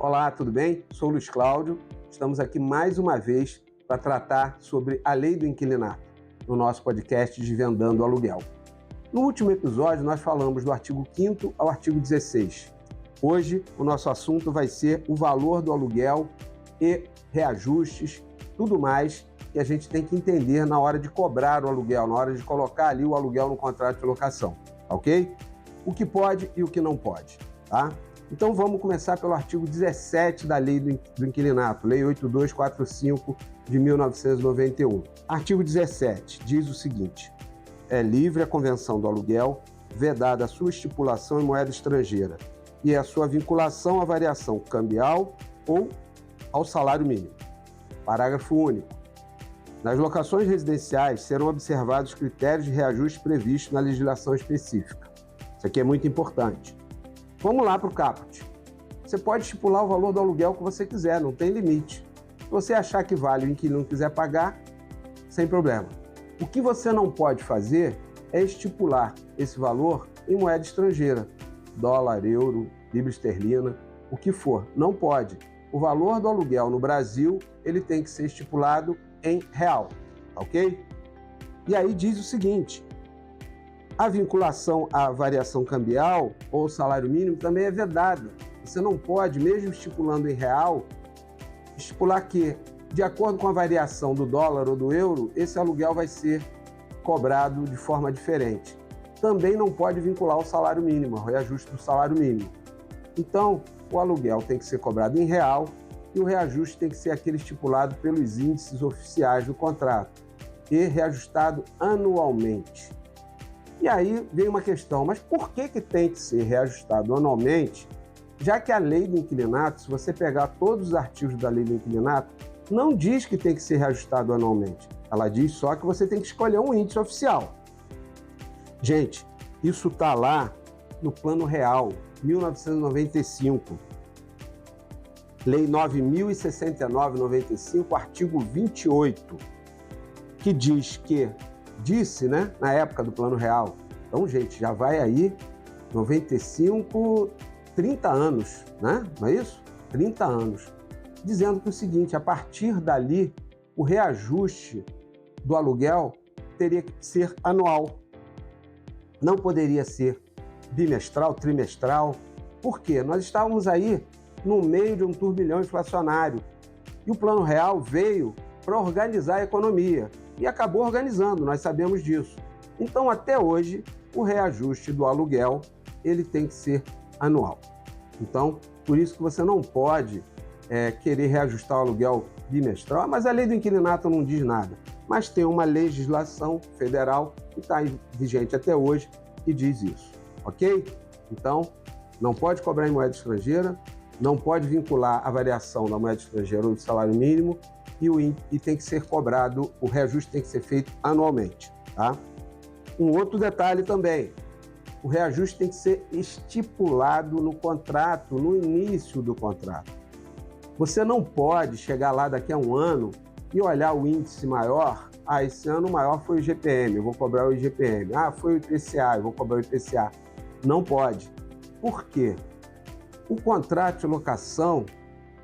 Olá, tudo bem? Sou Luiz Cláudio. Estamos aqui mais uma vez para tratar sobre a lei do inquilinato, no nosso podcast Desvendando o Aluguel. No último episódio, nós falamos do artigo 5º ao artigo 16. Hoje, o nosso assunto vai ser o valor do aluguel e reajustes, tudo mais que a gente tem que entender na hora de cobrar o aluguel, na hora de colocar ali o aluguel no contrato de locação, ok? O que pode e o que não pode, tá? Então vamos começar pelo artigo 17 da Lei do Inquilinato, Lei 8245 de 1991. Artigo 17 diz o seguinte: é livre a convenção do aluguel, vedada a sua estipulação em moeda estrangeira e a sua vinculação à variação cambial ou ao salário mínimo. Parágrafo único. Nas locações residenciais serão observados critérios de reajuste previstos na legislação específica. Isso aqui é muito importante. Vamos lá para o caput. Você pode estipular o valor do aluguel que você quiser, não tem limite. Se você achar que vale e o inquilino quiser pagar, sem problema. O que você não pode fazer é estipular esse valor em moeda estrangeira. Dólar, euro, libra esterlina, o que for. Não pode. O valor do aluguel no Brasil, ele tem que ser estipulado em real, ok? E aí diz o seguinte: a vinculação à variação cambial ou salário mínimo também é vedada. Você não pode, mesmo estipulando em real, estipular que, de acordo com a variação do dólar ou do euro, esse aluguel vai ser cobrado de forma diferente. Também não pode vincular o salário mínimo, o reajuste do salário mínimo. Então, o aluguel tem que ser cobrado em real e o reajuste tem que ser aquele estipulado pelos índices oficiais do contrato e reajustado anualmente. E aí vem uma questão, mas por que tem que ser reajustado anualmente, já que a lei do inquilinato, se você pegar todos os artigos da lei do inquilinato, não diz que tem que ser reajustado anualmente. Ela diz só que você tem que escolher um índice oficial. Gente, isso está lá no Plano Real, 1995. Lei 9.069/95, artigo 28, que diz que disse, né, na época do Plano Real. Então, gente, já vai aí 95, 30 anos, né? Não é isso? 30 anos. Dizendo que o seguinte: a partir dali, o reajuste do aluguel teria que ser anual. Não poderia ser bimestral, trimestral. Por quê? Nós estávamos aí no meio de um turbilhão inflacionário e o Plano Real veio para organizar a economia. E acabou organizando, nós sabemos disso. Então, até hoje, o reajuste do aluguel, ele tem que ser anual. Então, por isso que você não pode querer reajustar o aluguel bimestral, mas a lei do inquilinato não diz nada. Mas tem uma legislação federal que está vigente até hoje que diz isso, ok? Então, não pode cobrar em moeda estrangeira, não pode vincular a variação da moeda estrangeira ou do salário mínimo, e tem que ser cobrado, o reajuste tem que ser feito anualmente, tá? Um outro detalhe também: o reajuste tem que ser estipulado no contrato, no início do contrato. Você não pode chegar lá daqui a um ano e olhar o índice maior. Esse ano o maior foi o IGPM, eu vou cobrar o IGPM. Foi o IPCA, eu vou cobrar o IPCA. Não pode. Por quê? O contrato de locação,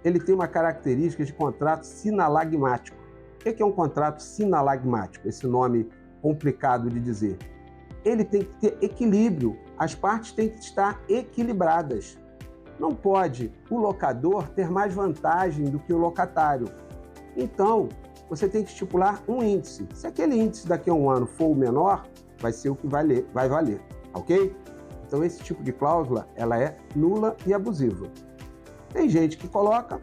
ele tem uma característica de contrato sinalagmático. O que é um contrato sinalagmático? Esse nome complicado de dizer. Ele tem que ter equilíbrio, as partes têm que estar equilibradas. Não pode o locador ter mais vantagem do que o locatário. Então, você tem que estipular um índice. Se aquele índice daqui a um ano for o menor, vai ser o que vai valer, ok? Então, esse tipo de cláusula, ela é nula e abusiva. Tem gente que coloca,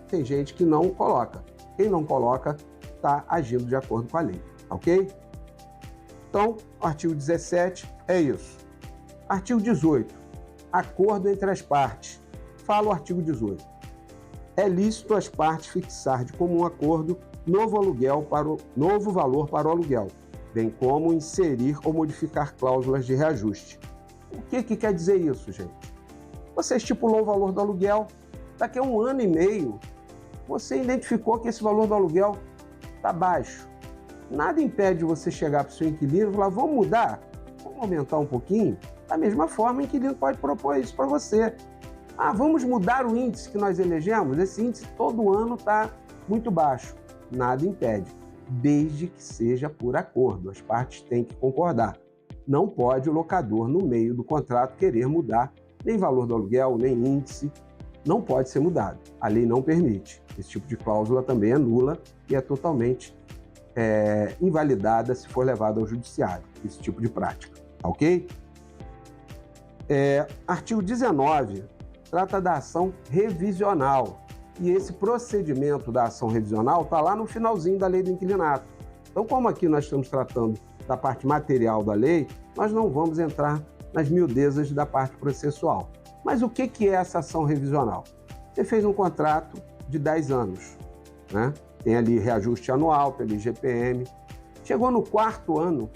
tem gente que não coloca. Quem não coloca está agindo de acordo com a lei, ok? Então, artigo 17 é isso. Artigo 18, acordo entre as partes. Fala o artigo 18. É lícito às partes fixar de comum acordo novo valor para o aluguel, bem como inserir ou modificar cláusulas de reajuste. O que quer dizer isso, gente? Você estipulou o valor do aluguel, daqui a um ano e meio, você identificou que esse valor do aluguel está baixo. Nada impede você chegar para o seu inquilino e falar: vamos mudar? Vamos aumentar um pouquinho? Da mesma forma, o inquilino pode propor isso para você. Ah, vamos mudar o índice que nós elegemos? Esse índice todo ano está muito baixo. Nada impede, desde que seja por acordo. As partes têm que concordar. Não pode o locador, no meio do contrato, querer mudar nem valor do aluguel, nem índice. Não pode ser mudado. A lei não permite. Esse tipo de cláusula também é nula e é totalmente invalidada se for levado ao judiciário, esse tipo de prática. Ok? Artigo 19 trata da ação revisional. E esse procedimento da ação revisional está lá no finalzinho da lei do inquilinato. Então, como aqui nós estamos tratando da parte material da lei, nós não vamos entrar nas miudezas da parte processual. Mas o que é essa ação revisional? Você fez um contrato de 10 anos, né? Tem ali reajuste anual pelo IGPM. Chegou no 4º ano,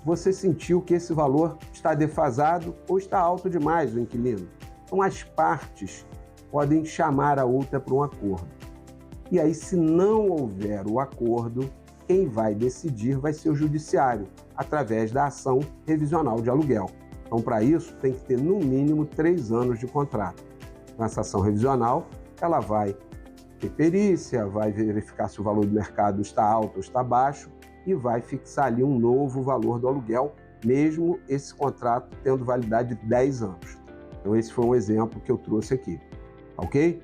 você sentiu que esse valor está defasado ou está alto demais, o inquilino. Então, as partes podem chamar a outra para um acordo. E aí, se não houver o acordo, quem vai decidir vai ser o judiciário, através da ação revisional de aluguel. Então, para isso, tem que ter no mínimo 3 anos de contrato. Nessa ação revisional, ela vai ter perícia, vai verificar se o valor do mercado está alto ou está baixo e vai fixar ali um novo valor do aluguel, mesmo esse contrato tendo validade de 10 anos. Então, esse foi um exemplo que eu trouxe aqui. Ok?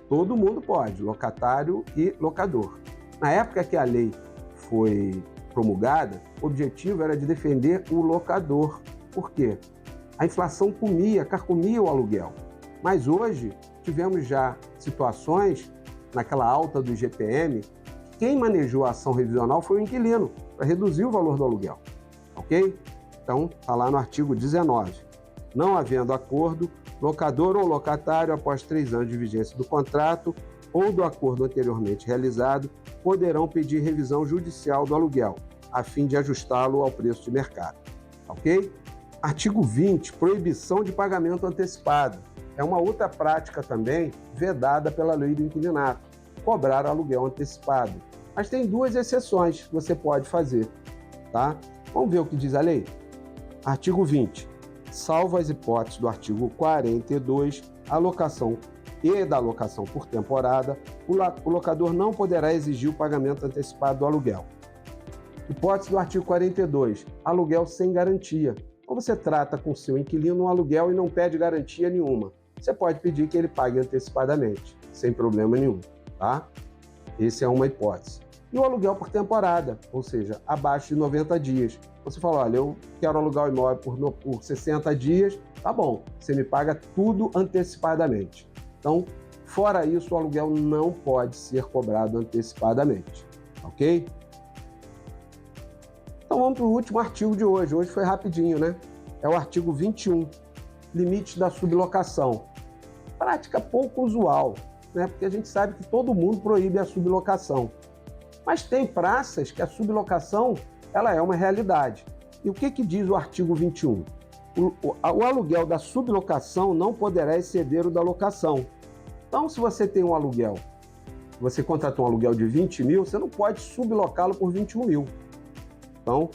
Todo mundo pode, locatário e locador. Na época que a lei foi promulgada, o objetivo era de defender o locador. Por quê? A inflação carcomia o aluguel. Mas hoje tivemos já situações, naquela alta do IGPM, quem manejou a ação revisional foi o inquilino, para reduzir o valor do aluguel. Ok? Então, está lá no artigo 19. Não havendo acordo, locador ou locatário, após 3 anos de vigência do contrato ou do acordo anteriormente realizado, poderão pedir revisão judicial do aluguel, a fim de ajustá-lo ao preço de mercado. Ok? Artigo 20, proibição de pagamento antecipado. É uma outra prática também vedada pela lei do inquilinato, cobrar aluguel antecipado. Mas tem 2 exceções que você pode fazer, tá? Vamos ver o que diz a lei? Artigo 20. Salvo as hipóteses do artigo 42, alocação e da alocação por temporada, o locador não poderá exigir o pagamento antecipado do aluguel. Hipótese do artigo 42, aluguel sem garantia. Quando você trata com seu inquilino um aluguel e não pede garantia nenhuma, você pode pedir que ele pague antecipadamente, sem problema nenhum, tá? Essa é uma hipótese. E o aluguel por temporada, ou seja, abaixo de 90 dias. Você fala, olha, eu quero alugar o imóvel por 60 dias, tá bom, você me paga tudo antecipadamente. Então, fora isso, o aluguel não pode ser cobrado antecipadamente, ok? Então, vamos para o último artigo de hoje. Hoje foi rapidinho, né? É o artigo 21, limites da sublocação. Prática pouco usual, né? Porque a gente sabe que todo mundo proíbe a sublocação. Mas tem praças que a sublocação ela é uma realidade. E o que diz o artigo 21? O aluguel da sublocação não poderá exceder o da locação. Então, se você tem um aluguel, você contratou um aluguel de 20 mil, você não pode sublocá-lo por 21 mil. Então,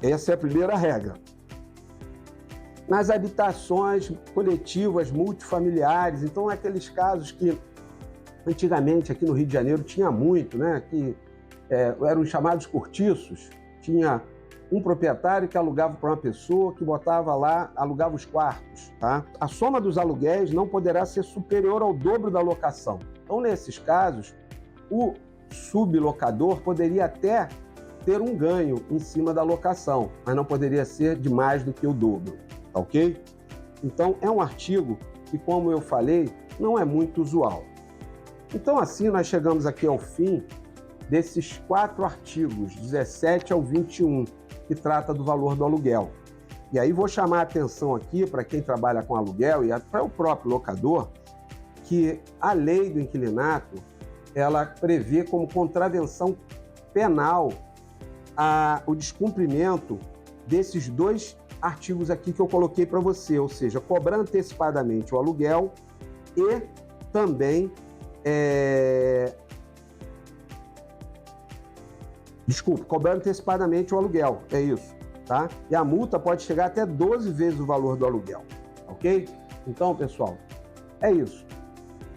essa é a primeira regra. Nas habitações coletivas, multifamiliares, então, aqueles casos que antigamente aqui no Rio de Janeiro tinha muito, né? Que eram chamados cortiços. Tinha um proprietário que alugava para uma pessoa, que botava lá, alugava os quartos, tá? A soma dos aluguéis não poderá ser superior ao dobro da locação. Então, nesses casos, o sublocador poderia até ter um ganho em cima da locação, mas não poderia ser de mais do que o dobro, tá ok? Então, é um artigo que, como eu falei, não é muito usual. Então, assim, nós chegamos aqui ao fim desses 4 artigos, 17 ao 21, que trata do valor do aluguel. E aí vou chamar a atenção aqui para quem trabalha com aluguel e para o próprio locador, que a lei do inquilinato, ela prevê como contravenção penal o descumprimento desses 2 artigos aqui que eu coloquei para você, ou seja, cobrar antecipadamente o aluguel e também cobrar antecipadamente o aluguel, é isso, tá? E a multa pode chegar até 12 vezes o valor do aluguel, ok? Então, pessoal, É isso.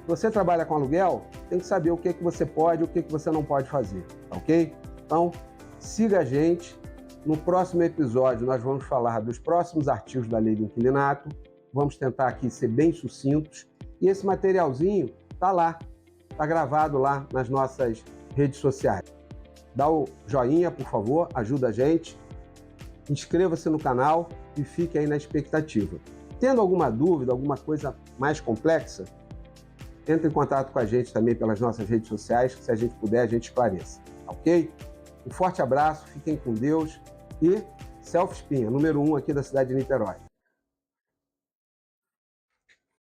Se você trabalha com aluguel, tem que saber o que você pode e o que você não pode fazer, tá ok? Então, siga a gente. No próximo episódio, nós vamos falar dos próximos artigos da Lei do Inquilinato. Vamos tentar aqui ser bem sucintos. E esse materialzinho está lá, está gravado lá nas nossas redes sociais. Dá o joinha, por favor, ajuda a gente. Inscreva-se no canal e fique aí na expectativa. Tendo alguma dúvida, alguma coisa mais complexa, entre em contato com a gente também pelas nossas redes sociais, que se a gente puder, a gente esclareça, ok? Um forte abraço, fiquem com Deus e Celso Espinha, número 1 aqui da cidade de Niterói.